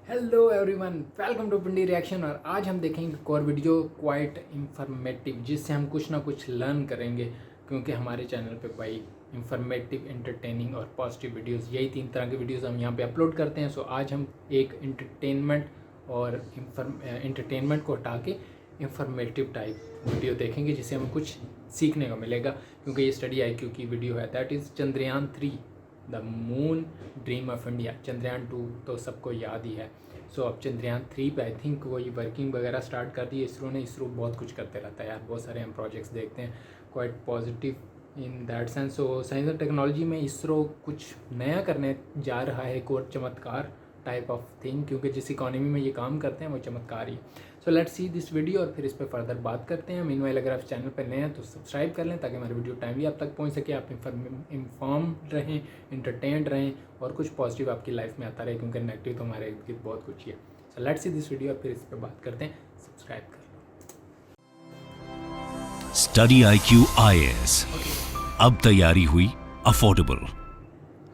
Hello everyone, welcome to पिंडी reaction. और आज हम देखेंगे एक और वीडियो क्वाइट इंफॉर्मेटिव, जिससे हम कुछ ना कुछ लर्न करेंगे, क्योंकि हमारे चैनल पे भाई इंफॉर्मेटिव, एंटरटेनिंग और पॉजिटिव वीडियोस, यही तीन तरह के वीडियोस हम यहाँ पे अपलोड करते हैं। सो आज हम एक एंटरटेनमेंट और एंटरटेनमेंट को हटा के इंफॉर्मेटिव टाइप वीडियो देखेंगे, जिससे हमें कुछ सीखने को मिलेगा। क्योंकि ये स्टडी IQ की वीडियो है, that is Chandrayaan 3 the moon dream of India. Chandrayaan 2 तो सबको याद ही है। सो अब चंद्रयान 3 पे आई थिंक वही वर्किंग वगैरह स्टार्ट कर दी इसरो ने। इसरो बहुत कुछ करते रहता है यार, बहुत सारे हम प्रोजेक्ट्स देखते हैं, quite positive in that sense. So science and technology में इसरो कुछ नया करने जा रहा है, एक और चमत्कार टाइप ऑफ थिंग, क्योंकि जिस इकोनॉमी में ये काम करते हैं वो चमत्कार ही। So let's see this video और फिर इस पर फर्दर बात करते हैं। मीनवाइल अगर आप चैनल पर नए हैं तो सब्सक्राइब कर लें, ताकि हमारी वीडियो टाइमली आप तक पहुंच सके, आप इन्फॉर्म रहें, इंटरटेन्ड रहें और कुछ पॉजिटिव आपकी लाइफ में आता रहे, क्योंकि नेगेटिव तो हमारे इर्द गिर्द बहुत कुछ ही है। सो लेट्स सी दिस वीडियो और फिर इस पर बात करते हैं। सब्सक्राइब कर लो। स्टडी IQ IAS, अब तैयारी हुई अफोर्डेबल।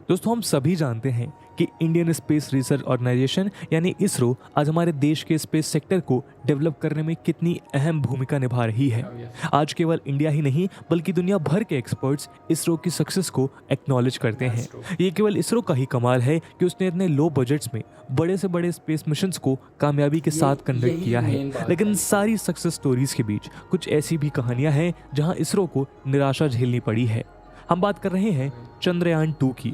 दोस्तों, हम सभी जानते हैं कि इंडियन स्पेस रिसर्च ऑर्गेनाइजेशन यानी इसरो आज हमारे देश के स्पेस सेक्टर को डेवलप करने में कितनी अहम भूमिका निभा रही है। आज केवल इंडिया ही नहीं बल्कि दुनिया भर के एक्सपर्ट्स इसरो की सक्सेस को एक्नॉलेज करते हैं। ये केवल इसरो का ही कमाल है कि उसने इतने लो बजट्स में बड़े से बड़े स्पेस मिशंस को कामयाबी के साथ कंडक्ट किया है। लेकिन इन सारी सक्सेस स्टोरीज के बीच कुछ ऐसी भी कहानियां हैं जहां इसरो को निराशा झेलनी पड़ी है। हम बात कर रहे हैं चंद्रयान 2 की,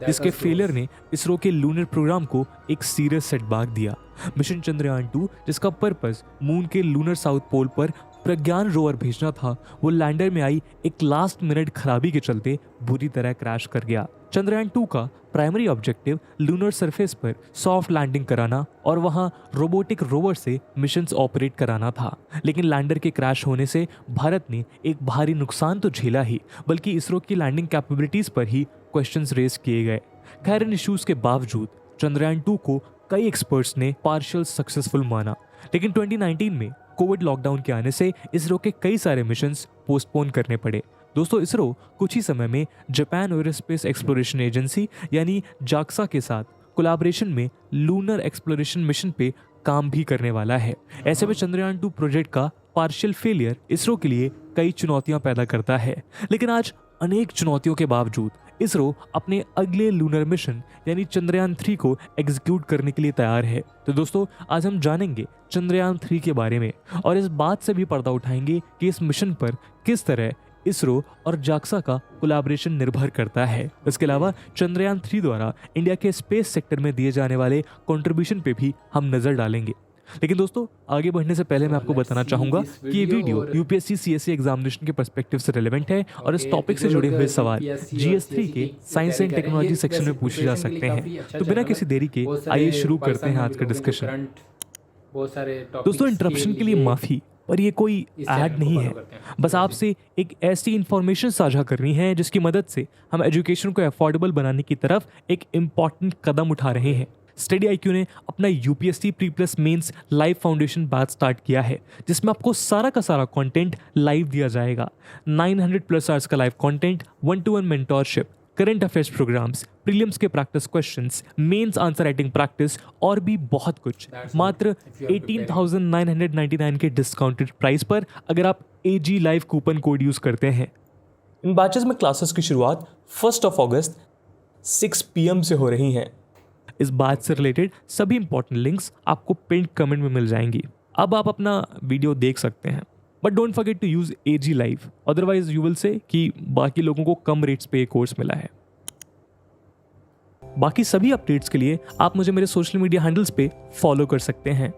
जिसके फेलियर ने इसरो के लूनर प्रोग्राम को एक सीरियस सेटबैक दिया। मिशन चंद्रयान 2, जिसका पर्पस मून के लूनर साउथ पोल पर प्रज्ञान रोवर भेजना था, वो लैंडर में आई एक लास्ट मिनट खराबी के चलते बुरी तरह क्रैश कर गया। चंद्रयान 2 का प्राइमरी ऑब्जेक्टिव लूनर सरफेस पर सॉफ्ट लैंडिंग कराना और वहां रोबोटिक रोवर से मिशंस ऑपरेट कराना था। लेकिन लैंडर के क्रैश होने से भारत ने एक भारी नुकसान तो झेला ही, बल्कि इसरो की लैंडिंग कैपेबिलिटीज पर ही क्वेश्चंस रेज किए गए। खैर, इन इश्यूज के बावजूद चंद्रयान 2 को कई एक्सपर्ट्स ने पार्शियल सक्सेसफुल माना। लेकिन 2019 में कोविड लॉकडाउन के आने से इसरो के कई सारे मिशंस पोस्टपोन करने पड़े। दोस्तों, इसरो कुछ ही समय में जापान एरोस्पेस एक्सप्लोरेशन एजेंसी यानी जाक्सा के साथ कोलैबोरेशन में लूनर एक्सप्लोरेशन मिशन पे काम भी करने वाला है। ऐसे में चंद्रयान 2 प्रोजेक्ट का पार्शियल फेलियर इसरो के लिए कई चुनौतियां पैदा करता है। लेकिन आज अनेक चुनौतियों के बावजूद इसरो अपने अगले लूनर मिशन यानी चंद्रयान 3 को एग्जीक्यूट करने के लिए तैयार है। तो दोस्तों, आज हम जानेंगे चंद्रयान 3 के बारे में और इस बात से भी पर्दा उठाएंगे कि इस मिशन पर किस तरह इसरो और जाक्सा का कोलैबोरेशन निर्भर करता है। इसके अलावा चंद्रयान 3 द्वारा इंडिया के स्पेस सेक्टर में दिए जाने वाले कंट्रीब्यूशन पे भी हम नजर डालेंगे। लेकिन दोस्तों, आगे बढ़ने से पहले मैं आपको बताना चाहूंगा कि ये वीडियो UPSC CSE एग्जामिनेशन के पर्सपेक्टिव से रिलेवेंट है और इस टॉपिक से जुड़े हुए सवाल GS3 के साइंस एंड टेक्नोलॉजी सेक्शन में पूछे जा सकते हैं। तो बिना किसी देरी के आइए शुरू करते हैं आज का डिस्कशन। दोस्तों, इंटरप्शन के लिए माफी, पर ये कोई ऐड नहीं है। बस आपसे एक ऐसी इंफॉर्मेशन साझा करनी है जिसकी मदद से हम एजुकेशन को अफोर्डेबल बनाने की तरफ एक इम्पॉर्टेंट कदम उठा रहे हैं। स्टडी IQ ने अपना UPSC pre plus mains live foundation batch start किया है, जिसमें आपको सारा का सारा कंटेंट लाइव दिया जाएगा। 900+ आवर्स का live content, 1-to-1 mentorship, current affairs programmes, prelims के practice questions, mains answer writing practice और भी बहुत कुछ, मात्र 18,999 के डिस्काउंटेड प्राइस पर, अगर आप AG live coupon code use करते हैं। इन बैचेस में क्लासेस की शुरुआत 1 अगस्त 6 PM से हो रही हैं। इस बात से रिलेटेड सभी इंपॉर्टेंट लिंक्स आपको पिन कमेंट में मिल जाएंगी। अब आप अपना वीडियो देख सकते हैं, but don't forget to use AG live, otherwise you will see कि बाकी लोगों को कम रेट्स पे कोर्स मिला है। बाकी सभी अपडेट्स के लिए आप मुझे मेरे सोशल मीडिया हैंडल्स पे फॉलो कर सकते हैं।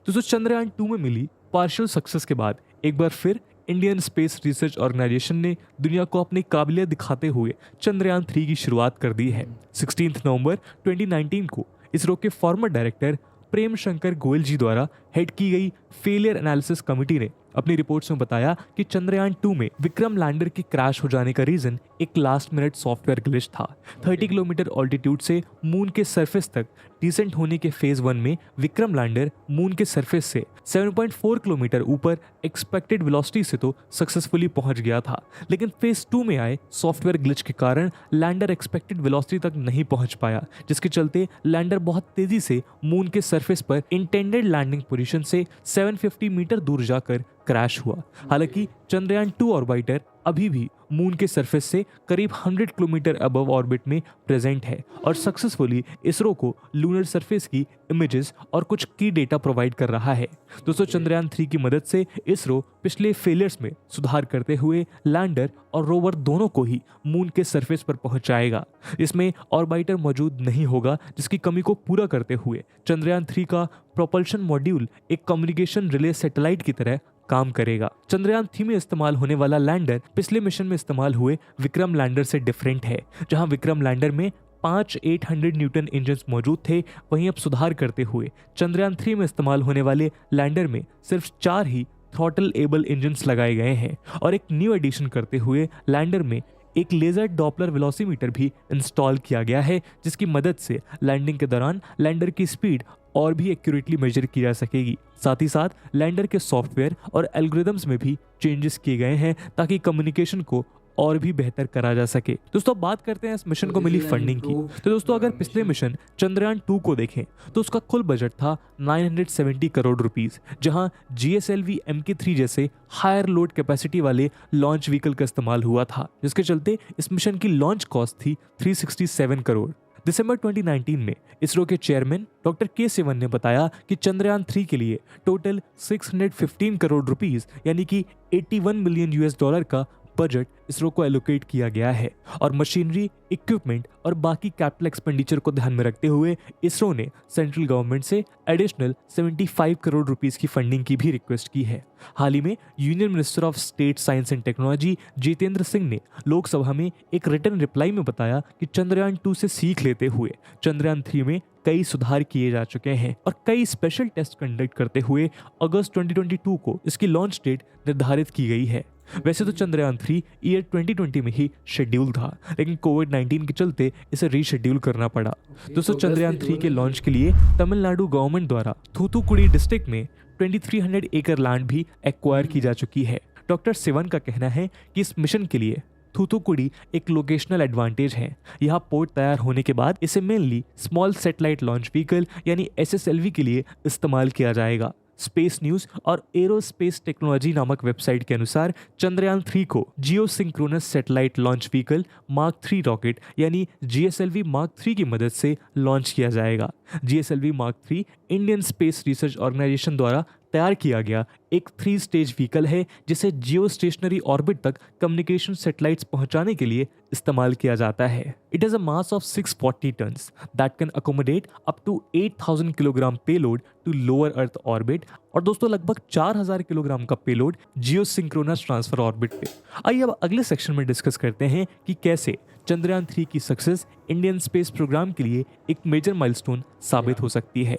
तो चंद्रयान 2 में मिली पार्शियल सक्सेस के बाद एक बार फिर इंडियन स्पेस रिसर्च ऑर्गेनाइजेशन ने दुनिया को अपनी काबिलियत दिखाते हुए चंद्रयान 3 की शुरुआत कर दी है। 16 नवंबर 2019 को इसरो के फॉर्मर डायरेक्टर प्रेम शंकर गोयल जी द्वारा हेड की गई फेलियर एनालिसिस कमिटी ने अपनी रिपोर्ट्स में बताया कि चंद्रयान 2 में विक्रम लैंडर के क्रैश हो जाने का रीजन एक लास्ट मिनट सॉफ्टवेयर ग्लिच था। 30 किलोमीटर ऑल्टीट्यूड से मून के सरफेस तक डिसेंट होने के फेज 1 में विक्रम लैंडर मून के सरफेस से 7.4 किलोमीटर ऊपर एक्सपेक्टेड वेलोसिटी से तो सक्सेसफुली पहुंच गया था, लेकिन फेज 2 में आए सॉफ्टवेयर ग्लिच के कारण लैंडर एक्सपेक्टेड वेलोसिटी तक नहीं पहुंच पाया, जिसके चलते लैंडर बहुत तेजी से मून के सरफेस पर इंटेंडेड लैंडिंग पोजीशन से 750 मीटर दूर जाकर क्रैश हुआ। हालांकि चंद्रयान 2 ऑर्बिटर अभी भी मून के सरफेस से करीब 100 किलोमीटर अबव ऑर्बिट में प्रेजेंट है और सक्सेसफुली इसरो को लूनर सरफेस की इमेजेस और कुछ की डेटा प्रोवाइड कर रहा है। दोस्तों, चंद्रयान 3 की मदद से इसरो पिछले फेलियर्स में सुधार करते हुए लैंडर और रोवर दोनों को ही मून के सरफेस पर पहुंचाएगा। इसमें ऑर्बिटर मौजूद नहीं होगा, जिसकी कमी को पूरा करते हुए चंद्रयान 3 का प्रोपल्शन मॉड्यूल एक कम्युनिकेशन रिले सैटेलाइट की तरह काम करेगा। चंद्रयान 3 में इस्तेमाल होने वाला लैंडर पिछले मिशन में इस्तेमाल हुए विक्रम लैंडर से डिफरेंट है। जहां विक्रम लैंडर में 5 800 न्यूटन इंजन मौजूद थे, वहीं अब सुधार करते हुए चंद्रयान 3 में इस्तेमाल होने वाले लैंडर में सिर्फ 4 ही थ्रॉटल एबल इंजन्स लगाए गए हैं और एक न्यू एडिशन करते हुए लैंडर में एक लेजर डॉपलर वेलोसीमीटर भी इंस्टॉल किया गया है, जिसकी मदद से लैंडिंग के दौरान लैंडर की स्पीड और भी एक्यूरेटली मेजर की जा सकेगी। साथ ही साथ लैंडर के सॉफ्टवेयर और एल्गोरिदम्स में भी चेंजेस किए गए हैं ताकि कम्युनिकेशन को और भी बेहतर करा जा सके। दोस्तों, बात करते हैं इस मिशन को मिली फंडिंग की। तो दोस्तों, अगर पिछले मिशन चंद्रयान 2 को देखें तो उसका कुल बजट था 970 करोड़ रुपीस, जहां GSLV Mk3 जैसे हायर लोड कैपेसिटी वाले लॉन्च व्हीकल का इस्तेमाल हुआ था, जिसके चलते इस मिशन की लॉन्च कॉस्ट थी 367 करोड़। दिसंबर 2019 में इसरो के चेयरमैन डॉक्टर के सिवन ने बताया कि चंद्रयान 3 के लिए टोटल 615 करोड़ रुपीस यानी कि 81 मिलियन US डॉलर का बजट इसरो को एलोकेट किया गया है और मशीनरी, इक्विपमेंट और बाकी कैपिटल एक्सपेंडिचर को ध्यान में रखते हुए इसरो ने सेंट्रल गवर्नमेंट से एडिशनल 75 करोड़ रुपीस की फंडिंग की भी रिक्वेस्ट की है। हाल ही में union minister of state science and technology Jitendra Singh ने लोकसभा में एक रिटन रिप्लाई में बताया कि चंद्रयान 2 से सीख लेते हुए चंद्रयान 3 में कई सुधार किए जा चुके हैं और कई स्पेशल टेस्ट कंडक्ट करते हुए अगस्त 2022 को इसकी लॉन्च डेट निर्धारित की गई है। वैसे तो चंद्रयान 3 ईयर 2020 में ही शेड्यूल था, लेकिन कोविड-19 के चलते इसे रीशेड्यूल करना पड़ा। दोस्तों, चंद्रयान 3 के लॉन्च के लिए तमिलनाडु गवर्नमेंट द्वारा थूथुकुडी डिस्ट्रिक्ट में 2300 एकड़ लैंड भी एक्वायर की जा चुकी है। डॉक्टर सिवन का कहना है कि इस मिशन के लिए थूथुकुडी एक लोकेशनल एडवांटेज है। यहाँ पोर्ट तैयार होने के बाद इसे mainly small satellite launch vehicle यानी SSLV के लिए इस्तेमाल किया जाएगा। स्पेस न्यूज और एरोस्पेस टेक्नोलॉजी नामक वेबसाइट के अनुसार चंद्रयान 3 को geosynchronous satellite launch vehicle mark 3 rocket यानी GSLV मार्क 3 की मदद से लॉन्च किया जाएगा। GSLV mark 3 Indian space research organisation द्वारा तैयार किया गया एक 3 स्टेज व्हीकल है, जिसे जियो स्टेशनरी ऑर्बिट तक कम्युनिकेशन सैटेलाइट्स पहुंचाने के लिए इस्तेमाल किया जाता है। It has a mass of 640 tons that can accommodate up to 8000 kilogram payload to lower earth orbit और दोस्तों लगभग 4000 किलोग्राम का payload geosynchronous transfer orbit पे। आइए अब अगले सेक्शन में डिस्कस करते हैं कि कैसे चंद्रयान 3 की सक्सेस इंडियन स्पेस प्रोग्राम के लिए एक मेजर माइलस्टोन साबित हो सकती है।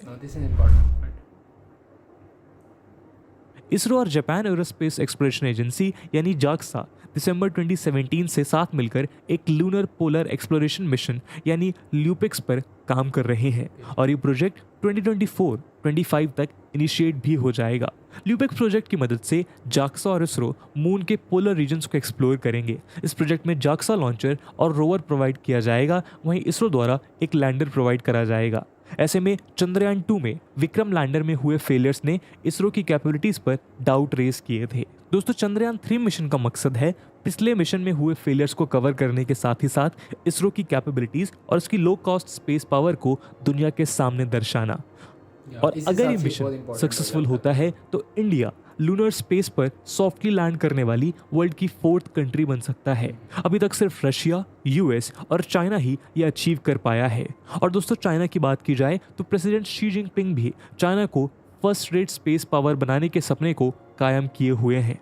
इसरो और जापान एरोस्पेस एक्सप्लोरेशन एजेंसी यानी जाक्सा दिसंबर 2017 से साथ मिलकर एक लूनर पोलर एक्सप्लोरेशन मिशन यानी ल्यूपेक्स पर काम कर रहे हैं और ये प्रोजेक्ट 2024-25 तक इनिशिएट भी हो जाएगा। ल्यूपेक्स प्रोजेक्ट की मदद से जाक्सा और इसरो मून के पोलर रीजन्स को एक्सप्लोर करेंगे। इस प्रोजेक्ट में जाक्सा लॉन्चर और रोवर प्रोवाइड किया जाएगा, वहीं इसरो द्वारा एक लैंडर प्रोवाइड करा जाएगा। ऐसे में चंद्रयान 2 में विक्रम लैंडर में हुए फेलियर्स ने इसरो की कैपेबिलिटीज पर डाउट रेज किए थे। दोस्तों, चंद्रयान 3 मिशन का मकसद है पिछले मिशन में हुए फेलियर्स को कवर करने के साथ ही साथ इसरो की कैपेबिलिटीज और उसकी लो कॉस्ट स्पेस पावर को दुनिया के सामने दर्शाना। और अगर ये मिशन सक्सेसफुल होता है तो इंडिया लूनर स्पेस पर सॉफ्टली लैंड करने वाली वर्ल्ड की 4th कंट्री बन सकता है। अभी तक सिर्फ रशिया, US और चाइना ही ये अचीव कर पाया है। और दोस्तों, चाइना की बात की जाए तो प्रेसिडेंट शी जिनपिंग भी चाइना को फर्स्ट रेट स्पेस पावर बनाने के सपने को कायम किए हुए हैं।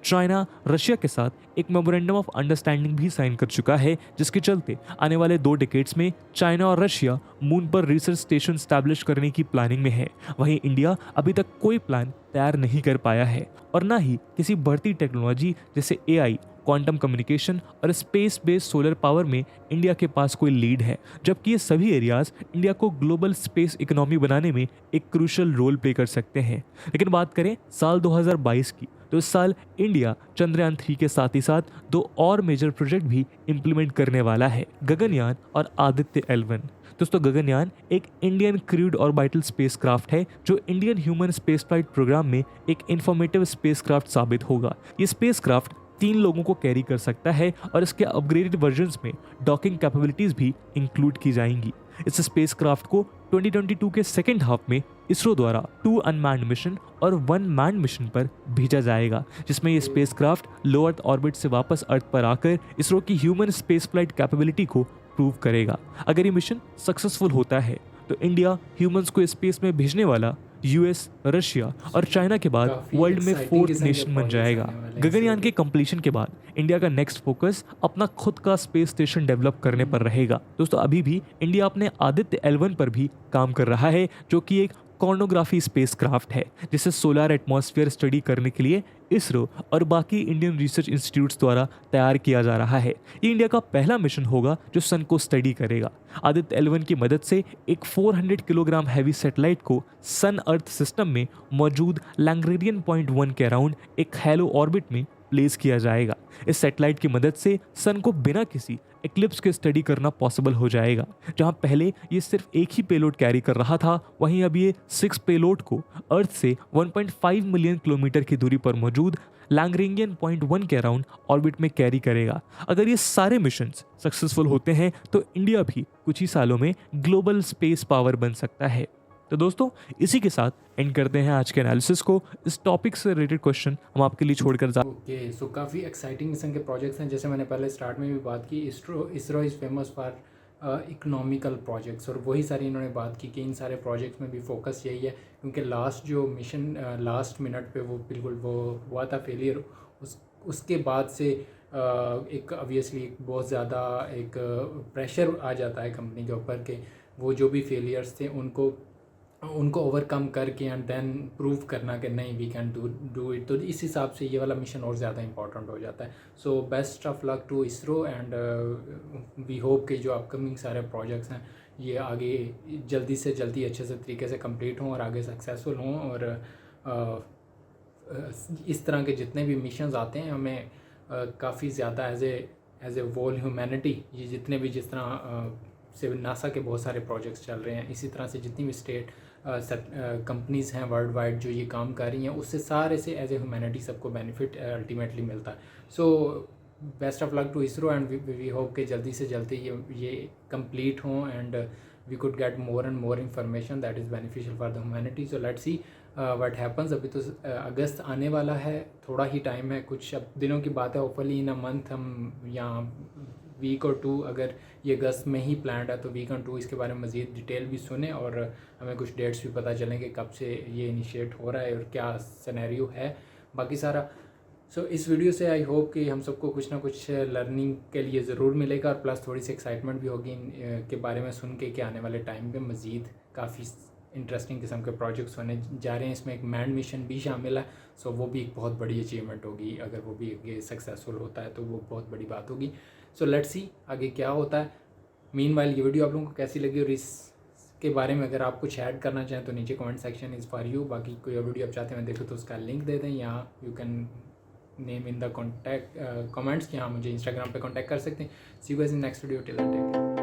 चाइना रशिया के साथ एक मेमोरेंडम ऑफ अंडरस्टैंडिंग भी साइन कर चुका है, जिसके चलते आने वाले 2 डिकेड्स में चाइना और रशिया मून पर रिसर्च स्टेशन स्टैब्लिश करने की प्लानिंग में है। वहीं इंडिया अभी तक कोई प्लान तैयार नहीं कर पाया है और ना ही किसी बढ़ती टेक्नोलॉजी जैसे AI, क्वांटम कम्युनिकेशन और स्पेस बेस्ड सोलर पावर में इंडिया के पास कोई लीड है, जबकि ये सभी एरियाज इंडिया को ग्लोबल स्पेस इकोनॉमी बनाने में एक क्रूशियल रोल प्ले कर सकते हैं। लेकिन बात करें साल 2022 की, तो इस साल इंडिया चंद्रयान 3 के साथ ही साथ 2 और मेजर प्रोजेक्ट भी इम्प्लीमेंट करने वाला है, गगनयान और आदित्य L1। दोस्तों, गगनयान एक इंडियन क्रूड ऑर्बिटल स्पेसक्राफ्ट है जो इंडियन ह्यूमन स्पेसफ्लाइट प्रोग्राम में एक इंफॉर्मेटिव स्पेसक्राफ्ट साबित होगा। ये स्पेसक्राफ्ट 3 लोगों को कैरी कर सकता है और इसके अपग्रेडेड वर्जन्स में डॉकिंग कैपेबिलिटीज भी इंक्लूड की जाएंगी। इस स्पेसक्राफ्ट को 2022 के सेकेंड हाफ में इसरो द्वारा 2 अनमैन्ड मिशन और 1 मैन्ड मिशन पर भेजा जाएगा, जिसमें ये स्पेसक्राफ्ट लो अर्थ ऑर्बिट से वापस अर्थ पर आकर इसरो की ह्यूमन स्पेसफ्लाइट कैपेबिलिटी को प्रूव करेगा। अगर ये मिशन सक्सेसफुल होता है तो इंडिया ह्यूमंस को स्पेस में भेजने वाला यूएस, रशिया और चाइना के बाद वर्ल्ड में 4th नेशन बन जाएगा। गगनयान के कंप्लीशन के बाद इंडिया का नेक्स्ट फोकस अपना खुद का स्पेस स्टेशन डेवलप करने पर रहेगा। दोस्तों, अभी भी इंडिया अपने आदित्य L1 पर भी काम कर रहा है, जो कि एक कॉर्नोग्राफी स्पेसक्राफ्ट है, जिसे सोलर एटमॉस्फेयर स्टडी करने के लिए इसरो और बाकी इंडियन रिसर्च इंस्टीट्यूट्स द्वारा तैयार किया जा रहा है। ये इंडिया का पहला मिशन होगा जो सन को स्टडी करेगा। आदित्य L1 की मदद से एक 400 किलोग्राम हैवी सैटेलाइट को सन अर्थ सिस्टम में मौजूद लैग्रेंडियन पॉइंट 1 के अराउंड एक हैलो ऑर्बिट में प्लेस किया जाएगा। इस सैटेलाइट की मदद से सन को बिना किसी एक्लिप्स के स्टडी करना पॉसिबल हो जाएगा। जहां पहले ये सिर्फ एक ही पेलोड कैरी कर रहा था, वहीं अब ये 6 पेलोड को अर्थ से 1.5 मिलियन किलोमीटर की दूरी पर मौजूद लैग्रेंडियन पॉइंट 1 के अराउंड ऑर्बिट में कैरी करेगा। अगर ये सारे मिशंस सक्सेसफुल होते हैं तो इंडिया भी कुछ ही सालों में ग्लोबल स्पेस पावर बन सकता है। तो दोस्तों, इसी के साथ एंड करते हैं आज के एनालिसिस को। इस टॉपिक से रिलेटेड क्वेश्चन हम आपके लिए छोड़कर ओके, सो काफ़ी एक्साइटिंग किस्म के प्रोजेक्ट्स हैं। जैसे मैंने पहले स्टार्ट में भी बात की, ISRO is famous for economical projects, और वही सारी इन्होंने बात की कि इन सारे प्रोजेक्ट्स में भी फोकस यही है, क्योंकि लास्ट जो मिशन लास्ट मिनट पे वो बिल्कुल वो हुआ था फेलियर। उसके बाद से एक ऑब्वियसली बहुत ज़्यादा एक प्रेशर आ जाता है कंपनी के ऊपर कि वो जो भी फेलियर्स थे उनको ओवरकम करके एंड देन प्रूव करना कि नहीं वी कैन डू इट। तो इस हिसाब से ये वाला मिशन और ज़्यादा इंपॉर्टेंट हो जाता है। So best of luck to ISRO and we hope कि जो अपकमिंग सारे प्रोजेक्ट्स हैं ये आगे जल्दी से जल्दी अच्छे से तरीके से कंप्लीट हों और आगे सक्सेसफुल हों। और इस तरह के जितने भी मिशंस आते हैं हमें काफ़ी ज़्यादा एज ए वोल ह्यूमैनिटी, ये जितने भी जिस तरह से नासा के बहुत सारे प्रोजेक्ट्स चल रहे हैं, इसी तरह से जितनी भी स्टेट कंपनीज़ हैं वर्ल्ड वाइड जो ये काम कर रही हैं, उससे सारे से एज ए ह्यूमैनिटी सबको बेनिफिट अल्टीमेटली मिलता है। So best of luck to ISRO and we hope कि जल्दी से जल्दी ये कंप्लीट हों and we could get more and more information that is beneficial for the humanity. So let's see what happens. अभी तो अगस्त आने वाला है, थोड़ा ही टाइम है, कुछ अब दिनों की बात है। होपफुली इन अ मंथ हम यहाँ वीक और 2, अगर ये अगस्त में ही प्लान्ड है तो वीक और 2 इसके बारे में मज़ीद डिटेल भी सुने और हमें कुछ डेट्स भी पता चलेंगे कब से ये इनिशिएट हो रहा है और क्या सिनेरियो है बाकी सारा। सो इस वीडियो से आई होप कि हम सबको कुछ ना कुछ लर्निंग के लिए ज़रूर मिलेगा और प्लस थोड़ी सी एक्साइटमेंट भी होगी के बारे में सुन के कि आने वाले टाइम पे मज़ीद काफ़ी इंटरेस्टिंग किस्म के प्रोजेक्ट्स होने जा रहे हैं। इसमें एक मैंड मिशन भी शामिल है। सो वो भी एक बहुत बड़ी अचीवमेंट होगी, अगर वो भी सक्सेसफुल होता है तो वो बहुत बड़ी बात होगी। सो लेट्स सी आगे क्या होता है। मीनवाइल ये वीडियो आप लोगों को कैसी लगी और इसके बारे में अगर आप कुछ ऐड करना चाहें तो नीचे comment section is for you. बाकी कोई और वीडियो आप चाहते हैं मैं देखूँ तो उसका लिंक दे दें, यहाँ you can name in the contact comments कि हाँ मुझे इंस्टाग्राम पे कांटेक्ट कर सकते हैं। See you guys in next video, till then take care.